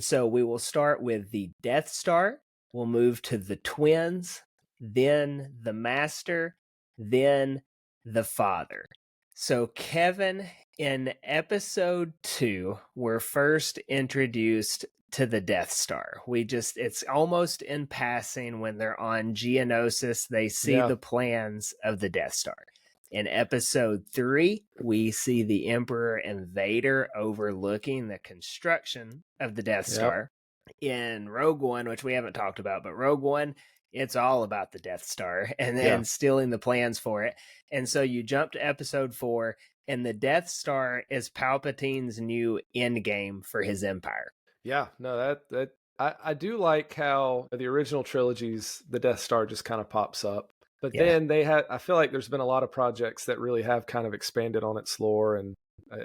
And so we will start with the Death Star, we'll move to the twins, then the Master, then the Father. So, Kevin, in episode 2, we're first introduced to the Death Star. It's almost in passing when they're on Geonosis, they see the plans of the Death Star. In episode 3, we see the Emperor and Vader overlooking the construction of the Death Star. In Rogue One, which we haven't talked about, but Rogue One, it's all about the Death Star and stealing the plans for it. And so you jump to episode 4, and the Death Star is Palpatine's new end game for his empire. Yeah, no, I do like how the original trilogies, the Death Star just kind of pops up. But then I feel like there's been a lot of projects that really have kind of expanded on its lore. And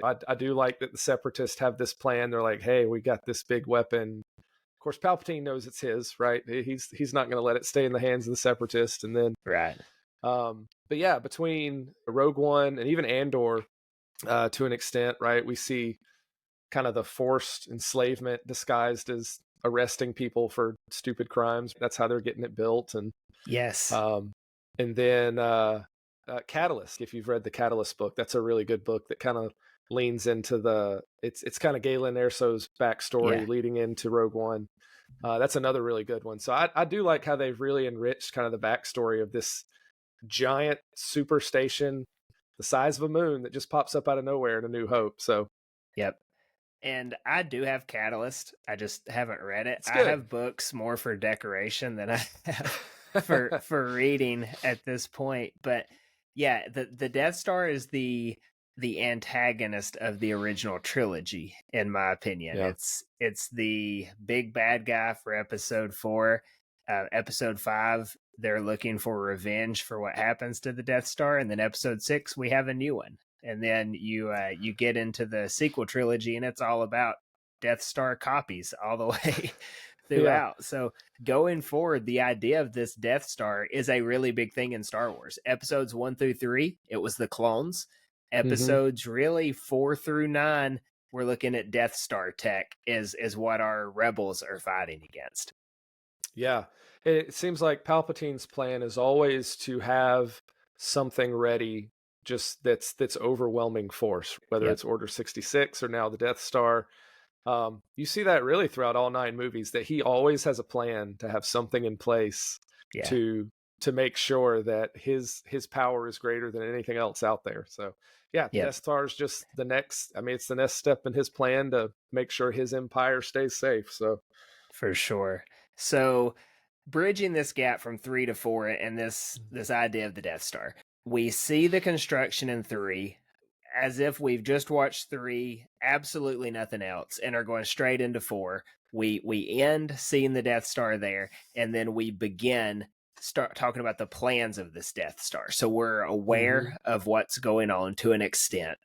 I do like that the Separatists have this plan. They're like, hey, we got this big weapon. Of course, Palpatine knows it's his, right? He's not going to let it stay in the hands of the Separatists. And then, right. But yeah, between Rogue One and even Andor, to an extent, right? We see kind of the forced enslavement disguised as arresting people for stupid crimes. That's how they're getting it built. And yes. And then Catalyst, if you've read the Catalyst book, that's a really good book that kind of leans into it's kind of Galen Erso's backstory leading into Rogue One. That's another really good one. So I do like how they've really enriched kind of the backstory of this giant super station the size of a moon that just pops up out of nowhere in A New Hope. So yep. And I do have Catalyst. I just haven't read it. I have books more for decoration than I have for reading at this point. But yeah, the Death Star is the antagonist of the original trilogy, in my opinion. Yeah. It's the big bad guy for episode 4. Episode 5, they're looking for revenge for what happens to the Death Star, and then episode 6, we have a new one. And then you get into the sequel trilogy, and it's all about Death Star copies all the way throughout. So going forward, the idea of this Death Star is a really big thing in Star Wars. Episodes 1 through 3, it was the clones. Episodes really 4 through 9, we're looking at Death Star tech is what our rebels are fighting against. Yeah, it seems like Palpatine's plan is always to have something ready, just that's overwhelming force, whether it's Order 66 or now the Death Star. You see that really throughout all 9 movies, that he always has a plan to have something in place to make sure that his power is greater than anything else out there. So the Death Star is just it's the next step in his plan to make sure his empire stays safe. So for sure. So bridging this gap from 3 to 4 and this idea of the Death Star, we see the construction in 3 as if we've just watched 3, absolutely nothing else, and are going straight into 4. We end seeing the Death Star there, and then we start talking about the plans of this Death Star. So we're aware of what's going on to an extent.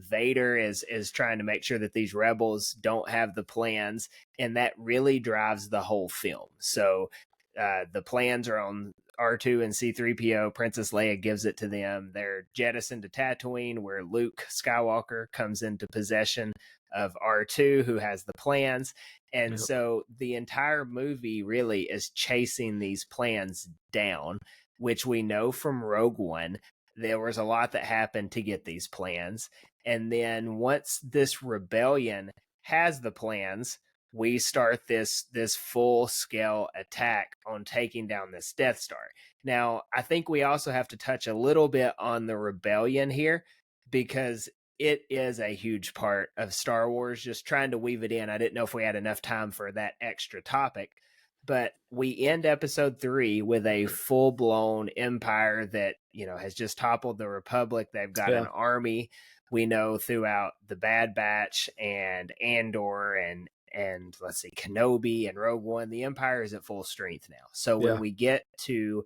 Vader is trying to make sure that these rebels don't have the plans, and that really drives the whole film. So the plans are on R2 and C-3PO. Princess Leia gives it to them. They're jettisoned to Tatooine, where Luke Skywalker comes into possession of R2, who has the plans. And so the entire movie really is chasing these plans down, which we know from Rogue One. There was a lot that happened to get these plans. And then once this rebellion has the plans, we start this full-scale attack on taking down this Death Star. Now, I think we also have to touch a little bit on the rebellion here, because it is a huge part of Star Wars. Just trying to weave it in. I didn't know if we had enough time for that extra topic. But we end episode 3 with a full-blown empire that, has just toppled the Republic. They've got an army. We know throughout the Bad Batch and Andor and let's see, Kenobi and Rogue One, the Empire is at full strength now. So when we get to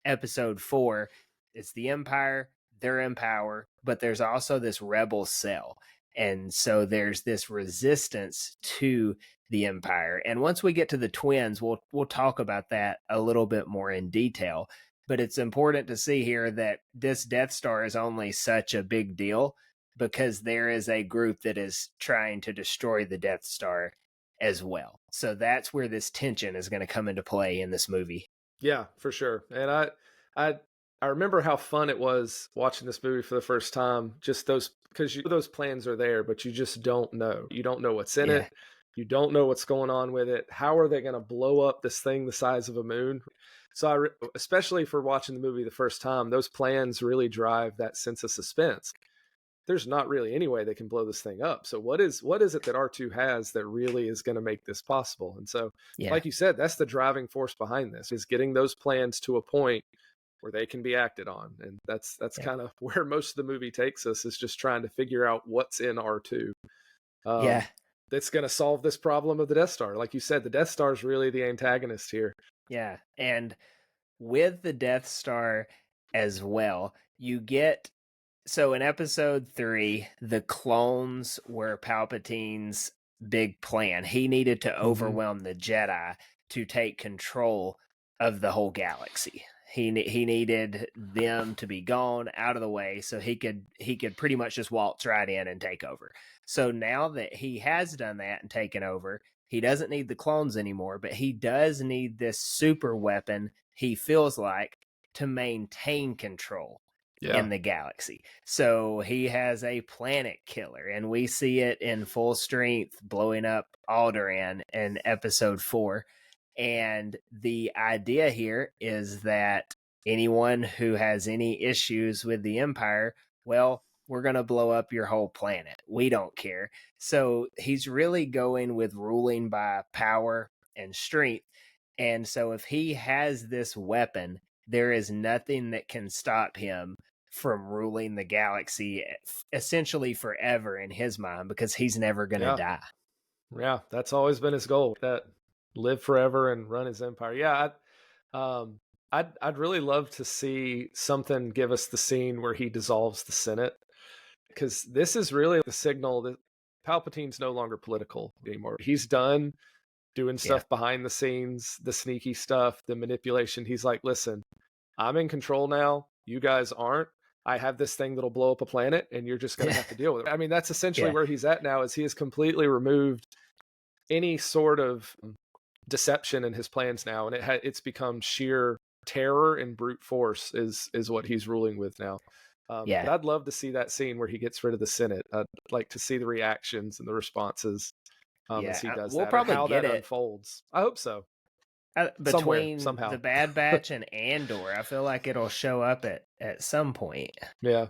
episode 4, it's the Empire, they're in power, but there's also this rebel cell. And so there's this resistance to the Empire. And once we get to the twins, we'll talk about that a little bit more in detail. But it's important to see here that this Death Star is only such a big deal because there is a group that is trying to destroy the Death Star. as well. So that's where this tension is going to come into play in this movie. Yeah, for sure. And I I remember how fun it was watching this movie for the first time. Just those, because those plans are there, but you just don't know. You don't know what's in Yeah. it. You don't know what's going on with it. How are they going to blow up this thing the size of a moon? So especially for watching the movie the first time, those plans really drive that sense of suspense. There's not really any way they can blow this thing up. So what is it that R2 has that really is going to make this possible? And so, Yeah. like you said, that's the driving force behind this, is getting those plans to a point where they can be acted on. And that's Yeah. kind of where most of the movie takes us, is just trying to figure out what's in R2. Yeah. That's going to solve this problem of the Death Star. Like you said, the Death Star is really the antagonist here. Yeah. And with the Death Star as well, you get, so in episode 3, the clones were Palpatine's big plan. He needed to overwhelm the Jedi to take control of the whole galaxy. He needed them to be gone out of the way so he could pretty much just waltz right in and take over. So now that he has done that and taken over, he doesn't need the clones anymore, but he does need this super weapon, he feels like, to maintain control in the galaxy. So he has a planet killer, and we see it in full strength blowing up Alderaan in episode 4. And the idea here is that anyone who has any issues with the Empire, well, we're going to blow up your whole planet. We don't care. So he's really going with ruling by power and strength. And so if he has this weapon, there is nothing that can stop him from ruling the galaxy essentially forever in his mind, because he's never going to die. Yeah, that's always been his goal, that live forever and run his empire. Yeah, I'd really love to see something give us the scene where he dissolves the Senate, because this is really the signal that Palpatine's no longer political anymore. He's done doing stuff behind the scenes, the sneaky stuff, the manipulation. He's like, listen, I'm in control now. You guys aren't. I have this thing that'll blow up a planet, and you're just going to have to deal with it. I mean, that's essentially where he's at now, is he has completely removed any sort of deception in his plans now, and it's become sheer terror and brute force is what he's ruling with now. But I'd love to see that scene where he gets rid of the Senate. I'd like to see the reactions and the responses as he does that, probably how get that it unfolds. I hope so. Between somehow. the Bad Batch and Andor, I feel like it'll show up at some point. Yeah,